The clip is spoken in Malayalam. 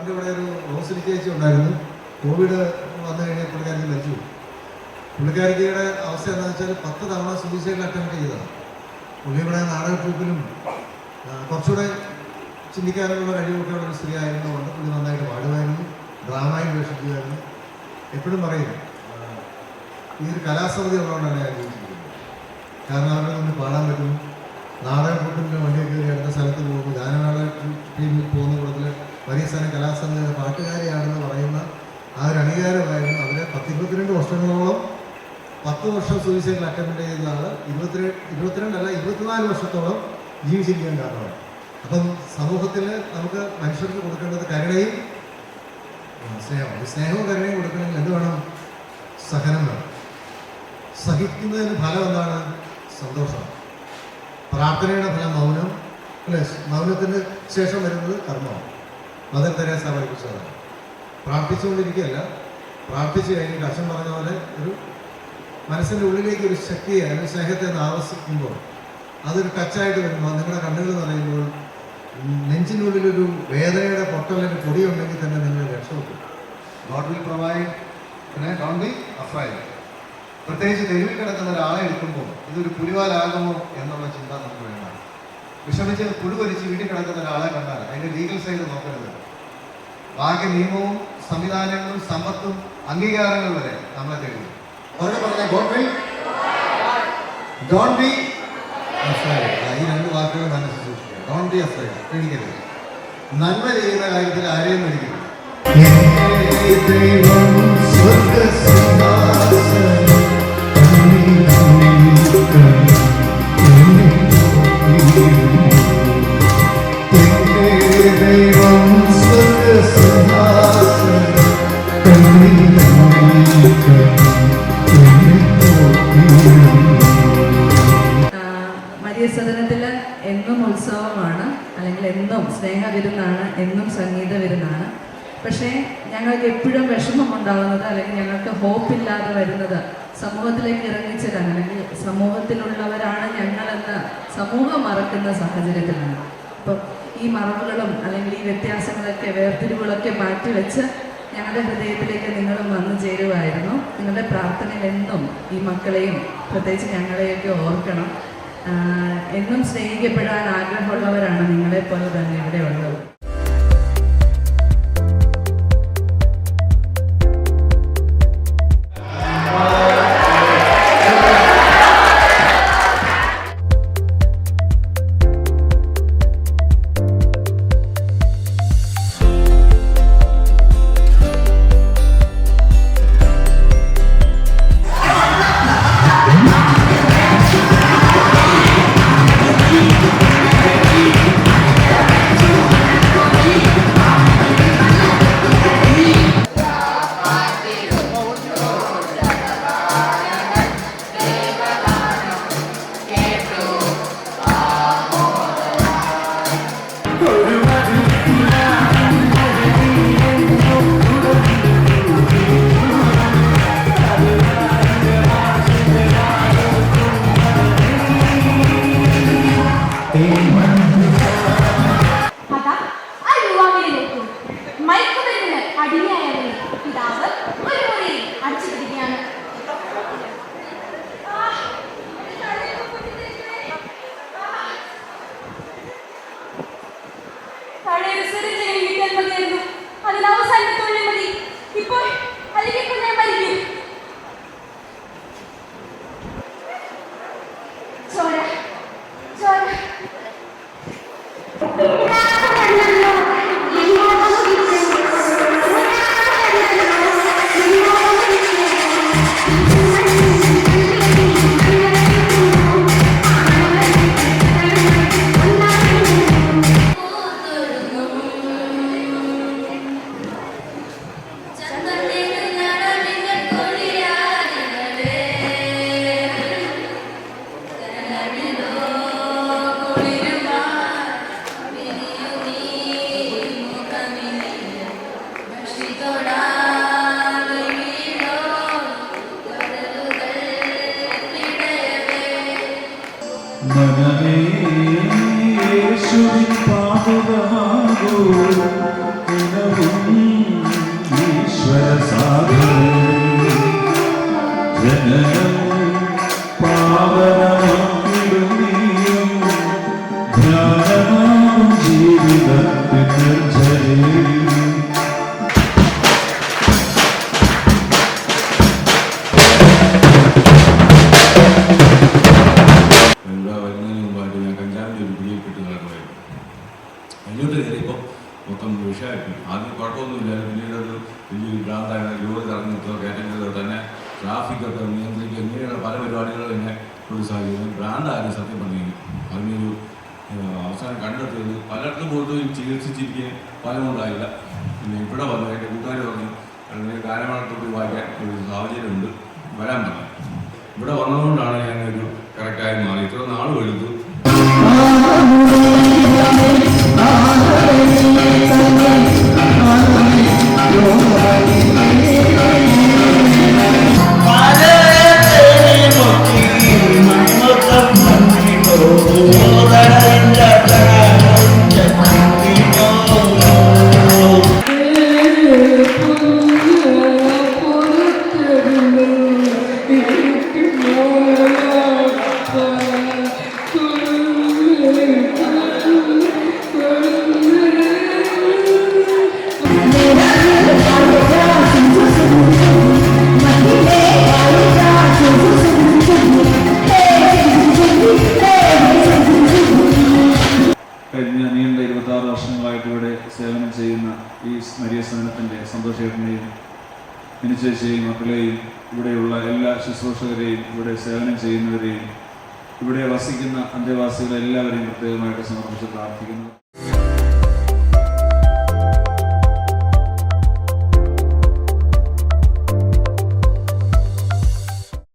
പണ്ട് ഇവിടെ ഒരു റോസിലി ചേച്ചി ഉണ്ടായിരുന്നു. കോവിഡ് വന്നു കഴിഞ്ഞാൽ പുള്ളിക്കാരത്തി മരിച്ചു. പുള്ളിക്കാരത്തിയുടെ അവസ്ഥ എന്താണെന്ന് വെച്ചാൽ 10 തവണ സൂയിസൈഡ് അറ്റംപ്റ്റ് ചെയ്തതാണ്. പുള്ളി ഇവിടെ നാടക ട്രൂപ്പിലും കുറച്ചുകൂടെ ചിന്തിക്കാനുള്ള കഴിവൊക്കെ ഉള്ള ഒരു സ്ത്രീ ആയിരുന്നതുകൊണ്ട് പുള്ളി നന്നായിട്ട് പാടുമായിരുന്നു, ഡ്രാമയിൽ വീക്ഷിക്കുമായിരുന്നു. എപ്പോഴും പറയും ഈ ഒരു കലാസമിതി ഉള്ളതുകൊണ്ടാണ് ഞാൻ ജീവിച്ചിരിക്കുന്നത്. കാരണം അവരുടെ മുന്നിൽ പാടാൻ പറ്റും. നാടക ട്രൂപ്പിൻ്റെ വണ്ടിയൊക്കെ കയറി അടുത്ത സ്ഥലത്ത് പോകുമ്പോൾ ഗാനമേള ടീമിൽ പോകുന്ന കൂട്ടത്തിൽ വലിയ സ്ഥലം കലാസമിതിയുടെ പാട്ടുകാരിയാണെന്ന് പറയുന്ന ആ ഒരു അംഗീകാരമായിരുന്നു. അവരെ 10-22 വർഷങ്ങളോളം 10 വർഷം സൂയിസൈഡിൽ അറ്റംപ്റ്റ് ചെയ്ത ആൾ 24 വർഷത്തോളം ജീവിച്ചിരിക്കാൻ കാരണമാണ്. അപ്പം സമൂഹത്തിൽ നമുക്ക് മനുഷ്യർക്ക് കൊടുക്കേണ്ടത് കരുണയും സ്നേഹമാണ്. ഈ സ്നേഹവും കരുണയും കൊടുക്കണമെങ്കിൽ എന്ത് വേണം? സഹനം വേണം. സഹിക്കുന്നതിന് ഫലം എന്താണ്? സന്തോഷം. പ്രാർത്ഥനയുടെ ഫലം മൗനം. അല്ലേ? മൗനത്തിന് ശേഷം വരുന്നത് കർമ്മമാണ്. മദർ തെരേസ പഠിപ്പിച്ചതാണ്. പ്രാർത്ഥിച്ചുകൊണ്ടിരിക്കുകയല്ല, പ്രാർത്ഥിച്ചു കഴിഞ്ഞിട്ട് അച്ഛൻ പറഞ്ഞ പോലെ ഒരു മനസ്സിൻ്റെ ഉള്ളിലേക്ക് ഒരു ശക്തിയെ അല്ലെങ്കിൽ സ്നേഹത്തെ ആവശ്യിക്കുമ്പോൾ അതൊരു ടച്ചായിട്ട് വരുമ്പോൾ നിങ്ങളുടെ കണ്ണുകൾ നിറയുമ്പോൾ നെഞ്ചിനുള്ളിലൊരു വേദനയുടെ പൊട്ടലിന് പൊടിയുണ്ടെങ്കിൽ തന്നെ നിങ്ങൾ രക്ഷപ്പെടും. God will provide. പിന്നെ ഡോണ്ട് ബി അഫ്രൈഡ്. പ്രത്യേകിച്ച് തെരുവിൽ കിടക്കുന്ന ഒരാളെ എടുക്കുമ്പോൾ ഇതൊരു പുലിവാലാകുമോ എന്നുള്ള ചിന്ത നമുക്ക് വേണ്ട. വിഷമിച്ച് പുഴുവരിച്ച് വീട്ടിൽ കിടക്കുന്ന ഒരാളെ കണ്ടാൽ അതിൻ്റെ ലീഗൽ സൈഡ് നോക്കരുത്. ബാക്കി നിയമവും സംവിധാനങ്ങളും സമ്പത്തും അംഗീകാരങ്ങൾ വരെ നമ്മളെ തേടി. അവരോട് പറഞ്ഞ God will don't be afraid. ഈ 2 വാക്കുകൾ മനസ്സിൽ സൂക്ഷിക്കുക. Don't be afraid. പേടിക്കരുത്. നന്മ ചെയ്യുന്ന കാര്യത്തിൽ ആരെയും പേടിക്കരുത്. മരിയസദനത്തിൽ എന്നും ഉത്സവമാണ്, അല്ലെങ്കിൽ എന്നും സ്നേഹവിരുന്നാണ്, എന്നും സംഗീത വിരുന്നാണ്. പക്ഷേ ഞങ്ങൾക്ക് എപ്പോഴും വിഷമമുണ്ടാകുന്നത് അല്ലെങ്കിൽ ഞങ്ങൾക്ക് ഹോപ്പില്ലാതെ വരുന്നത് സമൂഹത്തിലേക്ക് ഇറങ്ങിച്ചേരാൻ അല്ലെങ്കിൽ സമൂഹത്തിലുള്ളവരാണ് ഞങ്ങളെന്ന് സമൂഹം മറക്കുന്ന സാഹചര്യത്തിലാണ്. അപ്പം ഈ മറവുകളും അല്ലെങ്കിൽ ഈ വ്യത്യാസങ്ങളൊക്കെ വേർതിരിവുകളൊക്കെ മാറ്റിവെച്ച് ഞങ്ങളുടെ ഹൃദയത്തിലേക്ക് നിങ്ങളും വന്നു ചേരുമായിരുന്നു. നിങ്ങളുടെ പ്രാർത്ഥനയിൽ എന്നും ഈ മക്കളെയും പ്രത്യേകിച്ച് ഞങ്ങളെയൊക്കെ ഓർക്കണം. എന്നും സ്നേഹിക്കപ്പെടാൻ ആഗ്രഹമുള്ളവരാണ് നിങ്ങളെപ്പോലെ തന്നെ ഇവിടെ ഉള്ളത്. മനമേ യേശുവിൻ പാദമാകൂ അതിലോട്ട് കയറിയപ്പോൾ മൊത്തം വിഷയമായിട്ട് ആദ്യം കുഴപ്പമൊന്നുമില്ലായിരുന്നു. പിന്നീട് അത് വലിയൊരു ഭ്രാന്തായ ലോറി തറഞ്ഞിട്ടോ കയറ്റുന്നതോ തന്നെ ട്രാഫിക്കൊക്കെ നിയന്ത്രിക്കുക ഇങ്ങനെയുള്ള പല പരിപാടികളും തന്നെ ഒരു സാഹചര്യം ഭ്രാന്തായിരുന്നു സത്യം പറഞ്ഞു. അതിനൊരു അവസാനം കണ്ടെത്തിയത് പലയിടത്തും പോയിട്ട് ചികിത്സിച്ചിരിക്കുകയും ഫലമുണ്ടായില്ല. പിന്നെ ഇവിടെ വന്നു എൻ്റെ കൂട്ടുകാർ പറഞ്ഞു അല്ലെങ്കിൽ ഗാനമേളത്തോട് വായിക്കാൻ ഒരു സാഹചര്യമുണ്ട്, വരാൻ പറഞ്ഞു. ഇവിടെ വന്നതുകൊണ്ടാണ് ഞാനൊരു കറക്റ്റായി മാറി. ഇത്ര നാൾ എടുത്തു. കഴിഞ്ഞ നീണ്ട 26 വർഷങ്ങളായിട്ട് ഇവിടെ സേവനം ചെയ്യുന്ന ഈ മരിയ സദനത്തിൻ്റെ സന്തോഷേട്ടനെയും മിനിച്ചേച്ചിയെയും മക്കളെയും ഇവിടെയുള്ള എല്ലാ ശുശ്രൂഷകരെയും ഇവിടെ സേവനം ചെയ്യുന്നവരെയും ഇവിടെ വസിക്കുന്ന അന്തേവാസികളെ എല്ലാവരെയും പ്രത്യേകമായിട്ട് സമർപ്പിച്ച് പ്രാർത്ഥിക്കുന്നു.